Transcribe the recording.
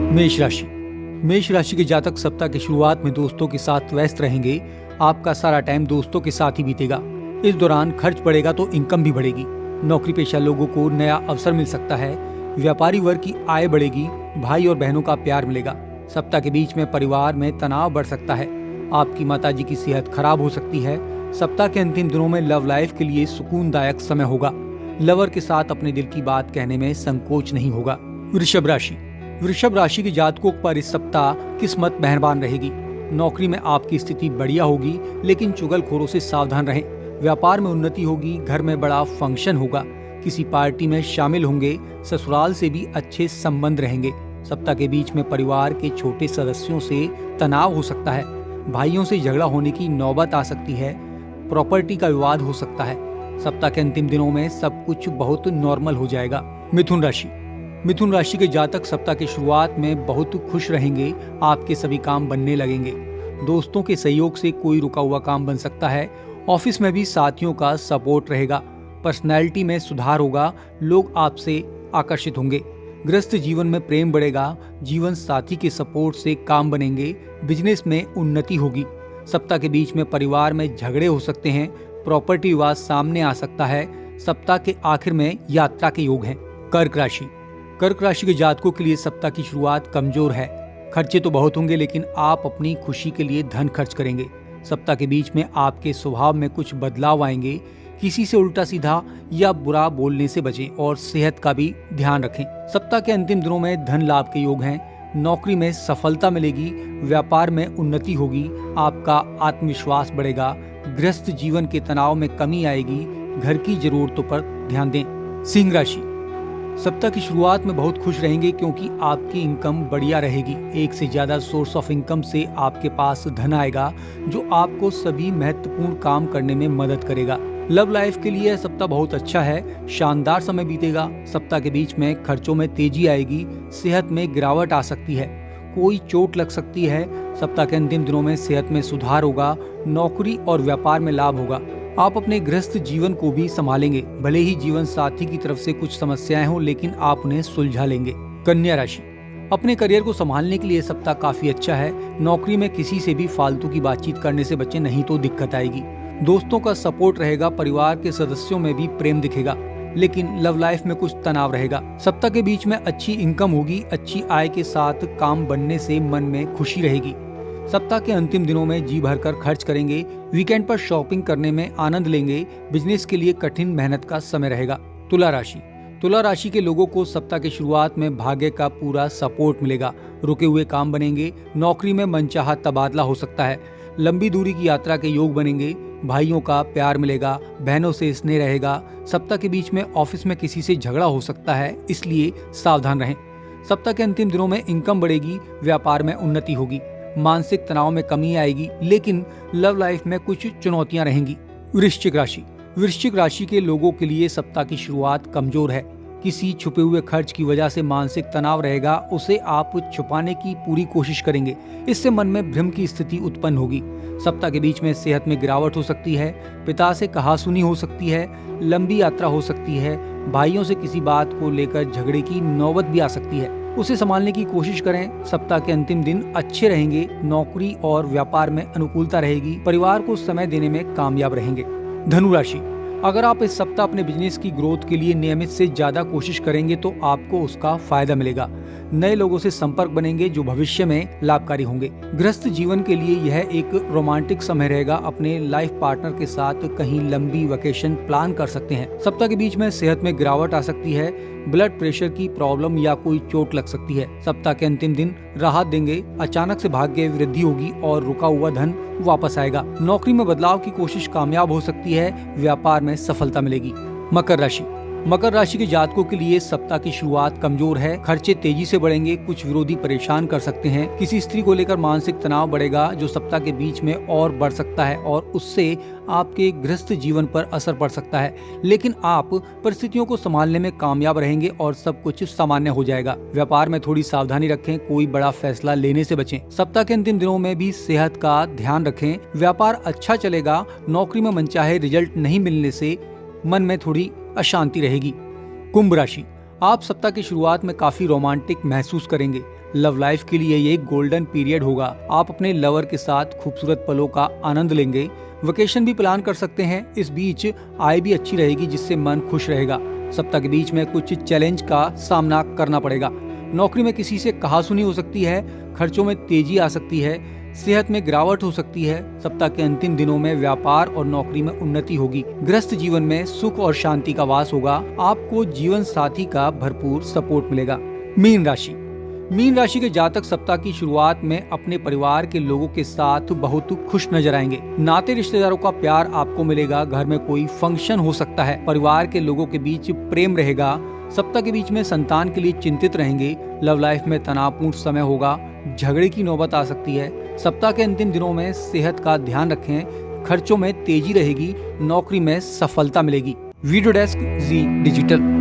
मेष राशि। मेष राशि के जातक सप्ताह की शुरुआत में दोस्तों के साथ व्यस्त रहेंगे। आपका सारा टाइम दोस्तों के साथ ही बीतेगा। इस दौरान खर्च बढ़ेगा तो इनकम भी बढ़ेगी। नौकरी पेशा लोगों को नया अवसर मिल सकता है। व्यापारी वर्ग की आय बढ़ेगी। भाई और बहनों का प्यार मिलेगा। सप्ताह के बीच में परिवार में तनाव बढ़ सकता है। आपकी माताजी की सेहत खराब हो सकती है। सप्ताह के अंतिम दिनों में लव लाइफ के लिए सुकूनदायक समय होगा। लवर के साथ अपने दिल की बात कहने में संकोच नहीं होगा। वृषभ राशि। वृषभ राशि के जातकों पर इस सप्ताह किस्मत मेहरबान रहेगी। नौकरी में आपकी स्थिति बढ़िया होगी, लेकिन चुगलखोरों से सावधान रहें। व्यापार में उन्नति होगी। घर में बड़ा फंक्शन होगा। किसी पार्टी में शामिल होंगे। ससुराल से भी अच्छे संबंध रहेंगे। सप्ताह के बीच में परिवार के छोटे सदस्यों से तनाव हो सकता है। भाइयों से झगड़ा होने की नौबत आ सकती है। प्रॉपर्टी का विवाद हो सकता है। सप्ताह के अंतिम दिनों में सब कुछ बहुत नॉर्मल हो जाएगा। मिथुन राशि। मिथुन राशि के जातक सप्ताह की शुरुआत में बहुत खुश रहेंगे। आपके सभी काम बनने लगेंगे। दोस्तों के सहयोग से कोई रुका हुआ काम बन सकता है। ऑफिस में भी साथियों का सपोर्ट रहेगा। पर्सनैलिटी में सुधार होगा। लोग आपसे आकर्षित होंगे। गृहस्थ जीवन में प्रेम बढ़ेगा। जीवन साथी के सपोर्ट से काम बनेंगे। बिजनेस में उन्नति होगी। सप्ताह के बीच में परिवार में झगड़े हो सकते हैं। प्रॉपर्टी विवाद सामने आ सकता है। सप्ताह के आखिर में यात्रा के योग हैं। कर्क राशि। कर्क राशि के जातकों के लिए सप्ताह की शुरुआत कमजोर है। खर्चे तो बहुत होंगे, लेकिन आप अपनी खुशी के लिए धन खर्च करेंगे। सप्ताह के बीच में आपके स्वभाव में कुछ बदलाव आएंगे। किसी से उल्टा सीधा या बुरा बोलने से बचें और सेहत का भी ध्यान रखें। सप्ताह के अंतिम दिनों में धन लाभ के योग हैं। नौकरी में सफलता मिलेगी। व्यापार में उन्नति होगी। आपका आत्मविश्वास बढ़ेगा। गृहस्थ जीवन के तनाव में कमी आएगी। घर की जरूरतों पर ध्यान दें। सिंह राशि। सप्ताह की शुरुआत में बहुत खुश रहेंगे, क्योंकि आपकी इनकम बढ़िया रहेगी। एक से ज्यादा सोर्स ऑफ इनकम से आपके पास धन आएगा, जो आपको सभी महत्वपूर्ण काम करने में मदद करेगा। लव लाइफ के लिए सप्ताह बहुत अच्छा है। शानदार समय बीतेगा। सप्ताह के बीच में खर्चों में तेजी आएगी। सेहत में गिरावट आ सकती है। कोई चोट लग सकती है। सप्ताह के अंतिम दिनों में सेहत में सुधार होगा। नौकरी और व्यापार में लाभ होगा। आप अपने गृहस्थ जीवन को भी संभालेंगे। भले ही जीवन साथी की तरफ से कुछ समस्याएं हों, लेकिन आप उन्हें सुलझा लेंगे। कन्या राशि। अपने करियर को संभालने के लिए सप्ताह काफी अच्छा है। नौकरी में किसी से भी फालतू की बातचीत करने से बचें, नहीं तो दिक्कत आएगी। दोस्तों का सपोर्ट रहेगा। परिवार के सदस्यों में भी प्रेम दिखेगा, लेकिन लव लाइफ में कुछ तनाव रहेगा। सप्ताह के बीच में अच्छी इनकम होगी। अच्छी आय के साथ काम बनने से मन में खुशी रहेगी। सप्ताह के अंतिम दिनों में जी भरकर खर्च करेंगे। वीकेंड पर शॉपिंग करने में आनंद लेंगे। बिजनेस के लिए कठिन मेहनत का समय रहेगा। तुला राशि। तुला राशि के लोगों को सप्ताह की शुरुआत में भाग्य का पूरा सपोर्ट मिलेगा। रुके हुए काम बनेंगे। नौकरी में मनचाहा तबादला हो सकता है। लंबी दूरी की यात्रा के योग बनेंगे। भाइयों का प्यार मिलेगा। बहनों से स्नेह रहेगा। सप्ताह के बीच में ऑफिस में किसी से झगड़ा हो सकता है, इसलिए सावधान रहें। सप्ताह के अंतिम दिनों में इनकम बढ़ेगी। व्यापार में उन्नति होगी। मानसिक तनाव में कमी आएगी, लेकिन लव लाइफ में कुछ चुनौतियां रहेंगी। वृश्चिक राशि। वृश्चिक राशि के लोगों के लिए सप्ताह की शुरुआत कमजोर है। किसी छुपे हुए खर्च की वजह से मानसिक तनाव रहेगा। उसे आप छुपाने की पूरी कोशिश करेंगे। इससे मन में भ्रम की स्थिति उत्पन्न होगी। सप्ताह के बीच में सेहत में गिरावट हो सकती है। पिता से कहासुनी हो सकती है। लंबी यात्रा हो सकती है। भाइयों से किसी बात को लेकर झगड़े की नौबत भी आ सकती है। उसे संभालने की कोशिश करें। सप्ताह के अंतिम दिन अच्छे रहेंगे। नौकरी और व्यापार में अनुकूलता रहेगी। परिवार को समय देने में कामयाब रहेंगे। धनु राशि। अगर आप इस सप्ताह अपने बिजनेस की ग्रोथ के लिए नियमित से ज्यादा कोशिश करेंगे, तो आपको उसका फायदा मिलेगा। नए लोगों से संपर्क बनेंगे, जो भविष्य में लाभकारी होंगे। गृहस्थ जीवन के लिए यह एक रोमांटिक समय रहेगा। अपने लाइफ पार्टनर के साथ कहीं लंबी वेकेशन प्लान कर सकते हैं। सप्ताह के बीच में सेहत में गिरावट आ सकती है। ब्लड प्रेशर की प्रॉब्लम या कोई चोट लग सकती है। सप्ताह के अंतिम दिन राहत देंगे। अचानक से भाग्य वृद्धि होगी और रुका हुआ धन वापस आएगा। नौकरी में बदलाव की कोशिश कामयाब हो सकती है। व्यापार में सफलता मिलेगी। मकर राशि। मकर राशि के जातकों के लिए सप्ताह की शुरुआत कमजोर है। खर्चे तेजी से बढ़ेंगे। कुछ विरोधी परेशान कर सकते हैं। किसी स्त्री को लेकर मानसिक तनाव बढ़ेगा, जो सप्ताह के बीच में और बढ़ सकता है और उससे आपके गृहस्थ जीवन पर असर पड़ सकता है। लेकिन आप परिस्थितियों को संभालने में कामयाब रहेंगे और सब कुछ सामान्य हो जाएगा। व्यापार में थोड़ी सावधानी रखें। कोई बड़ा फैसला लेने से बचें। सप्ताह के अंतिम दिनों में भी सेहत का ध्यान रखें। व्यापार अच्छा चलेगा। नौकरी में मनचाहे रिजल्ट नहीं मिलने से मन में थोड़ी अशांति रहेगी। कुंभ राशि। आप सप्ताह की शुरुआत में काफी रोमांटिक महसूस करेंगे। लव लाइफ के लिए ये गोल्डन पीरियड होगा। आप अपने लवर के साथ खूबसूरत पलों का आनंद लेंगे। वेकेशन भी प्लान कर सकते हैं। इस बीच आय भी अच्छी रहेगी जिससे मन खुश रहेगा। सप्ताह के बीच में कुछ चैलेंज का सामना करना पड़ेगा। नौकरी में किसी से कहासुनी हो सकती है। खर्चों में तेजी आ सकती है। सेहत में गिरावट हो सकती है। सप्ताह के अंतिम दिनों में व्यापार और नौकरी में उन्नति होगी। गृहस्थ जीवन में सुख और शांति का वास होगा। आपको जीवन साथी का भरपूर सपोर्ट मिलेगा। मीन राशि के जातक सप्ताह की शुरुआत में अपने परिवार के लोगों के साथ बहुत खुश नजर आएंगे। नाते रिश्तेदारों का प्यार आपको मिलेगा। घर में कोई फंक्शन हो सकता है। परिवार के लोगों के बीच प्रेम रहेगा। सप्ताह के बीच में संतान के लिए चिंतित रहेंगे। लव लाइफ में तनावपूर्ण समय होगा। झगड़े की नौबत आ सकती है। सप्ताह के अंतिम दिनों में सेहत का ध्यान रखें। खर्चों में तेजी रहेगी। नौकरी में सफलता मिलेगी। वीडियो डेस्क जी डिजिटल।